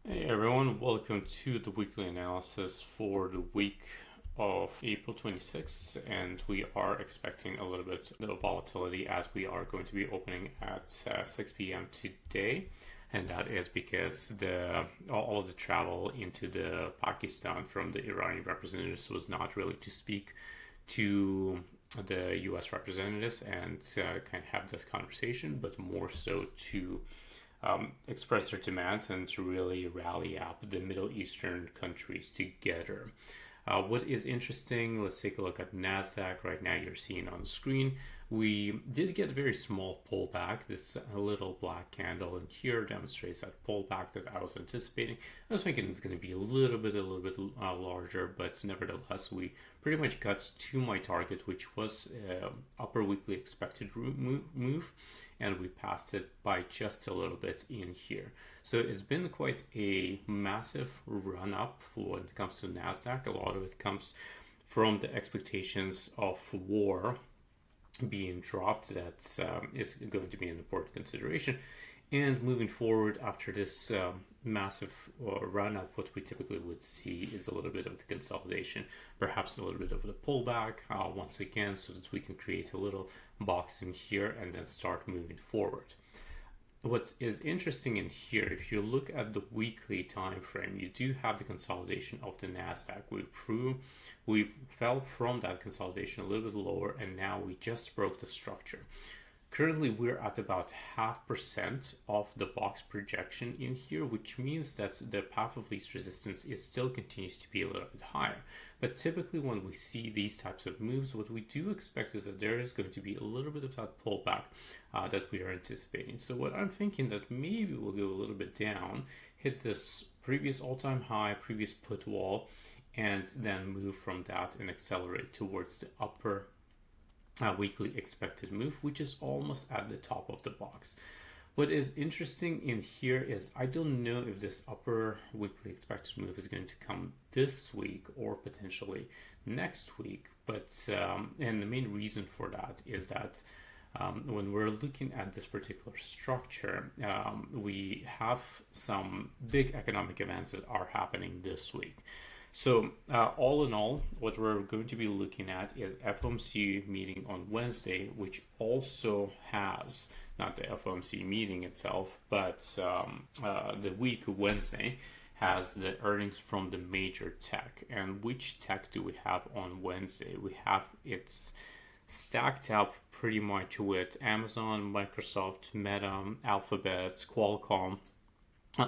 Hey everyone, welcome to the weekly analysis for the week of April 26th, and we are expecting a little bit of volatility as we are going to be opening at 6 p.m. today, and that is because all of the travel into the Pakistan from the Iranian representatives was not really to speak to the U.S. representatives and kind of have this conversation, but more so to express their demands and to really rally up the Middle Eastern countries together. What is interesting, let's take a look at NASDAQ. Right now you're seeing on the screen, we did get a very small pullback. This little black candle in here demonstrates that pullback that I was anticipating. I was thinking it's going to be a little bit larger, but nevertheless, we pretty much got to my target, which was upper weekly expected move, and we passed it by just a little bit in here. So it's been quite a massive run up when it comes to NASDAQ. A lot of it comes from the expectations of war being dropped. That is going to be an important consideration. And moving forward after this massive run up, what we typically would see is a little bit of the consolidation, perhaps a little bit of the pullback once again, so that we can create a little box in here and then start moving forward. What is interesting in here, if you look at the weekly time frame, you do have the consolidation of the NASDAQ. We fell from that consolidation a little bit lower, and now we just broke the structure. Currently, we're at about 0.5% of the box projection in here, which means that the path of least resistance still continues to be a little bit higher. But typically when we see these types of moves, what we do expect is that there is going to be a little bit of that pullback that we are anticipating. So what I'm thinking that maybe we'll go a little bit down, hit this previous all-time high, previous put wall, and then move from that and accelerate towards the upper weekly expected move, which is almost at the top of the box. What is interesting in here is I don't know if this upper weekly expected move is going to come this week or potentially next week. But and the main reason for that is that when we're looking at this particular structure, we have some big economic events that are happening this week. So all in all, what we're going to be looking at is FOMC meeting on Wednesday, which also has, not the FOMC meeting itself, but the week Wednesday has the earnings from the major tech. And which tech do we have on Wednesday? We have it's stacked up pretty much with Amazon, Microsoft, Meta, Alphabet, Qualcomm.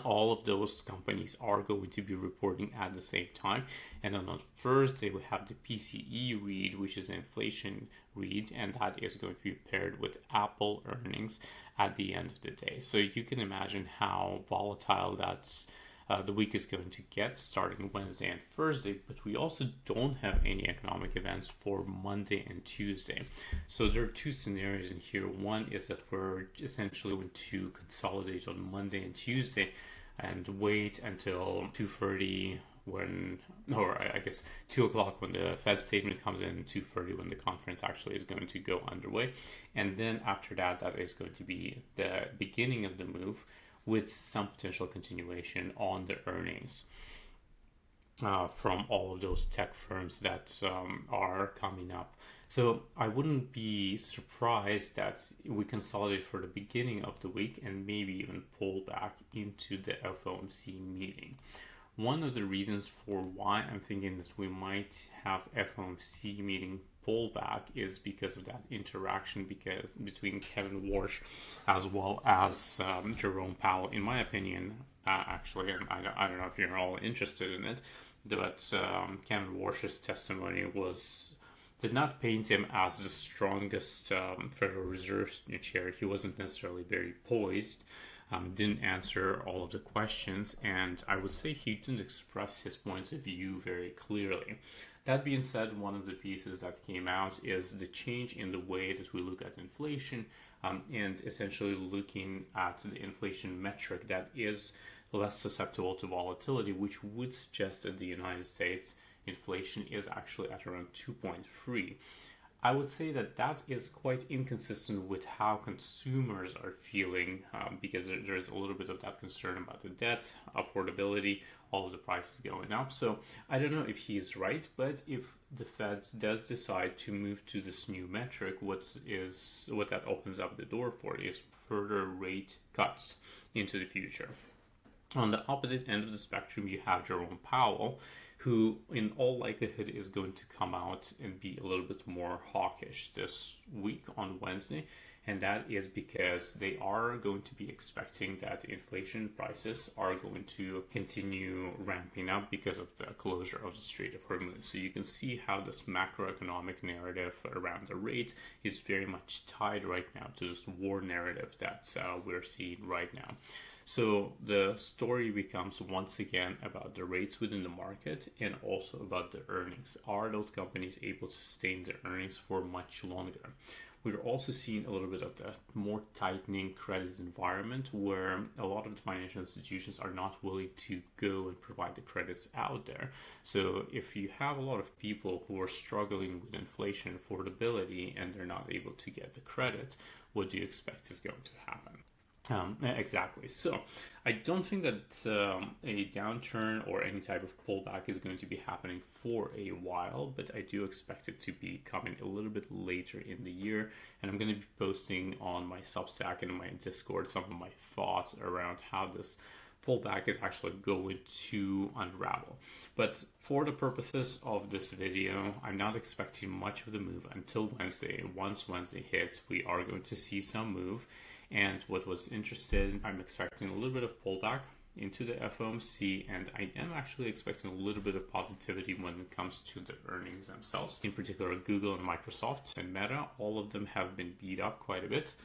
All of those companies are going to be reporting at the same time. And then on Thursday, we have the PCE read, which is an inflation read, and that is going to be paired with Apple earnings at the end of the day. So you can imagine how volatile that's the week is going to get starting Wednesday and Thursday, but we also don't have any economic events for Monday and Tuesday. So there are two scenarios in here. One is that we're essentially going to consolidate on Monday and Tuesday and wait until 2:30 or I guess 2 o'clock when the Fed statement comes in, 2:30 when the conference actually is going to go underway. And then after that, that is going to be the beginning of the move, with some potential continuation on the earnings from all of those tech firms that are coming up. So I wouldn't be surprised that we consolidate for the beginning of the week and maybe even pull back into the FOMC meeting. One of the reasons for why I'm thinking that we might have FOMC meeting pullback is because of that interaction between Kevin Warsh as well as Jerome Powell. In my opinion, actually, and I don't know if you're all interested in it, but Kevin Warsh's testimony did not paint him as the strongest Federal Reserve chair. He wasn't necessarily very poised. Didn't answer all of the questions, and I would say he didn't express his points of view very clearly. That being said, one of the pieces that came out is the change in the way that we look at inflation, and essentially looking at the inflation metric that is less susceptible to volatility, which would suggest that the United States inflation is actually at around 2.3. I would say that that is quite inconsistent with how consumers are feeling, because there's a little bit of that concern about the debt, affordability, all of the prices going up. So I don't know if he's right, but if the Fed does decide to move to this new metric, what that opens up the door for is further rate cuts into the future. On the opposite end of the spectrum, you have Jerome Powell, who in all likelihood is going to come out and be a little bit more hawkish this week on Wednesday. And that is because they are going to be expecting that inflation prices are going to continue ramping up because of the closure of the Strait of Hormuz. So you can see how this macroeconomic narrative around the rates is very much tied right now to this war narrative that we're seeing right now. So the story becomes once again about the rates within the market and also about the earnings. Are those companies able to sustain their earnings for much longer? We're also seeing a little bit of the more tightening credit environment where a lot of the financial institutions are not willing to go and provide the credits out there. So if you have a lot of people who are struggling with inflation affordability and they're not able to get the credit, what do you expect is going to happen? Exactly. So I don't think that a downturn or any type of pullback is going to be happening for a while, but I do expect it to be coming a little bit later in the year. And I'm going to be posting on my Substack and my Discord some of my thoughts around how this pullback is actually going to unravel. But for the purposes of this video, I'm not expecting much of the move until Wednesday. Once Wednesday hits, we are going to see some move. And what was interesting, I'm expecting a little bit of pullback into the FOMC, and I am actually expecting a little bit of positivity when it comes to the earnings themselves. In particular, Google and Microsoft and Meta, all of them have been beat up quite a bit,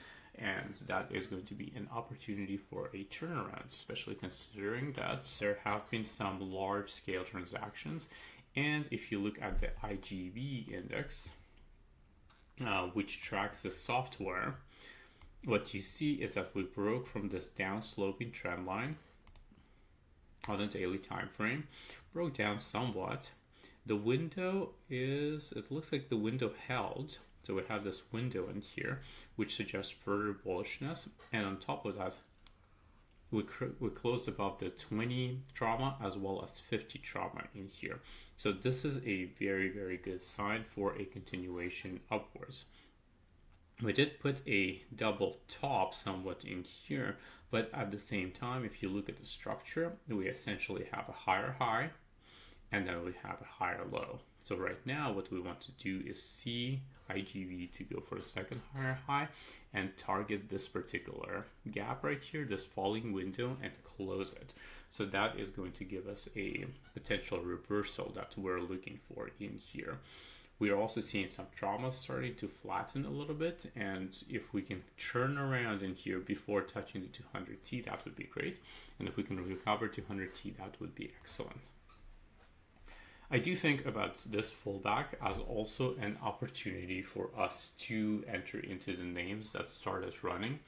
and that is going to be an opportunity for a turnaround, especially considering that there have been some large-scale transactions. And if you look at the IGV index, which tracks the software, what you see is that we broke from this down-sloping trend line on the daily time frame, broke down somewhat. The window it looks like the window held. So we have this window in here, which suggests further bullishness. And on top of that, we closed above the 20 trauma as well as 50 trauma in here. So this is a very, very good sign for a continuation upwards. We did put a double top somewhat in here, but at the same time, if you look at the structure, we essentially have a higher high and then we have a higher low. So right now, what we want to do is see IGV to go for the second higher high and target this particular gap right here, this falling window, and close it. So that is going to give us a potential reversal that we're looking for in here. We are also seeing some trauma starting to flatten a little bit, and if we can turn around in here before touching the 200T, that would be great. And if we can recover 200T, that would be excellent. I do think about this pullback as also an opportunity for us to enter into the names that started running.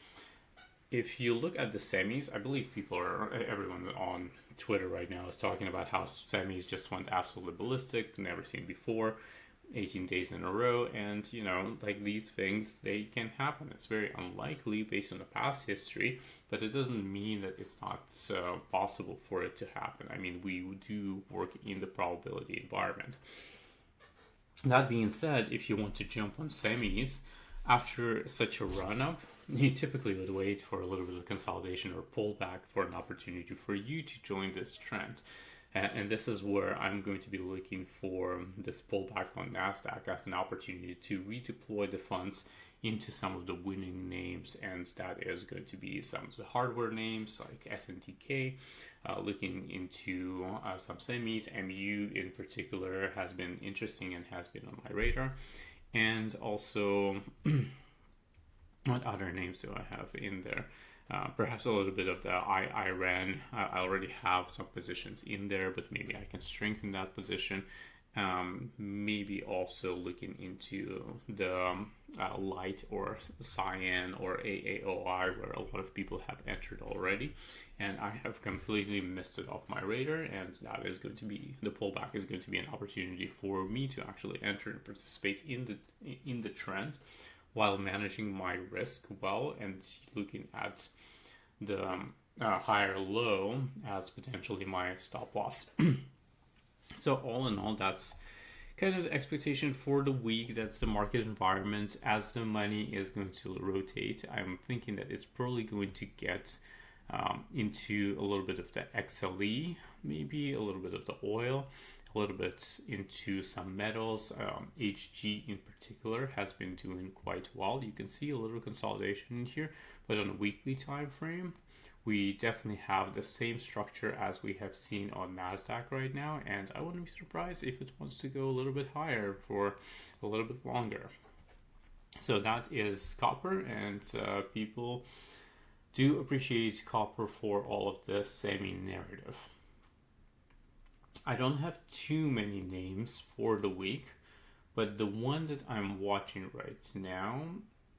If you look at the semis, I believe everyone on Twitter right now is talking about how semis just went absolutely ballistic, never seen before. 18 days in a row, and like these things, they can happen. It's very unlikely based on the past history, but it doesn't mean that it's not possible for it to happen. I mean, we do work in the probability environment. That being said, if you want to jump on semis after such a run up, you typically would wait for a little bit of consolidation or pullback for an opportunity for you to join this trend. And this is where I'm going to be looking for this pullback on NASDAQ as an opportunity to redeploy the funds into some of the winning names. And that is going to be some of the hardware names like SMTK, looking into some semis. MU in particular has been interesting and has been on my radar. And also, what other names do I have in there? Perhaps a little bit of the Iran. I already have some positions in there, but maybe I can strengthen that position. Maybe also looking into the light or cyan or AAOI, where a lot of people have entered already. and I have completely missed it off my radar, and that is going to be, the pullback is going to be an opportunity for me to actually enter and participate in the trend while managing my risk well and looking at the higher low as potentially my stop loss. So all in all, that's kind of the expectation for the week. That's the market environment. As the money is going to rotate, I'm thinking that it's probably going to get into a little bit of the XLE, maybe a little bit of the oil, a little bit into some metals. HG in particular has been doing quite well. You can see a little consolidation in here, but on a weekly time frame, we definitely have the same structure as we have seen on NASDAQ right now, and I wouldn't be surprised if it wants to go a little bit higher for a little bit longer. So that is copper, and people do appreciate copper for all of the semi-narrative. I don't have too many names for the week, but the one that I'm watching right now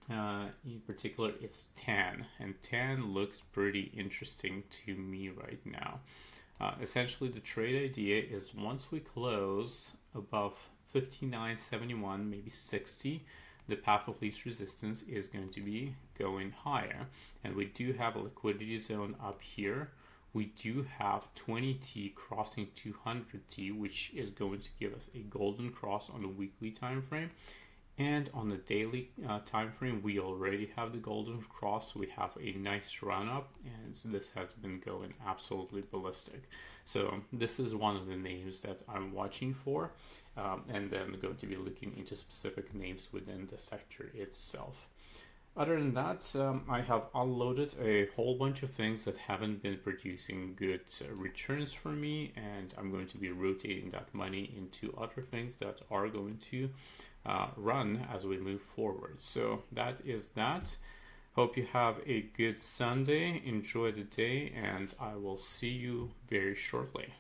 in particular is TAN, and TAN looks pretty interesting to me right now. Essentially, the trade idea is once we close above 59.71, maybe 60, the path of least resistance is going to be going higher, and we do have a liquidity zone up here. We do have 20T crossing 200T, which is going to give us a golden cross on the weekly time frame. And on the daily time frame, we already have the golden cross. We have a nice run up, and this has been going absolutely ballistic. So this is one of the names that I'm watching for, and then going to be looking into specific names within the sector itself. Other than that, I have unloaded a whole bunch of things that haven't been producing good returns for me, and I'm going to be rotating that money into other things that are going to run as we move forward. So that is that. Hope you have a good Sunday. Enjoy the day, and I will see you very shortly.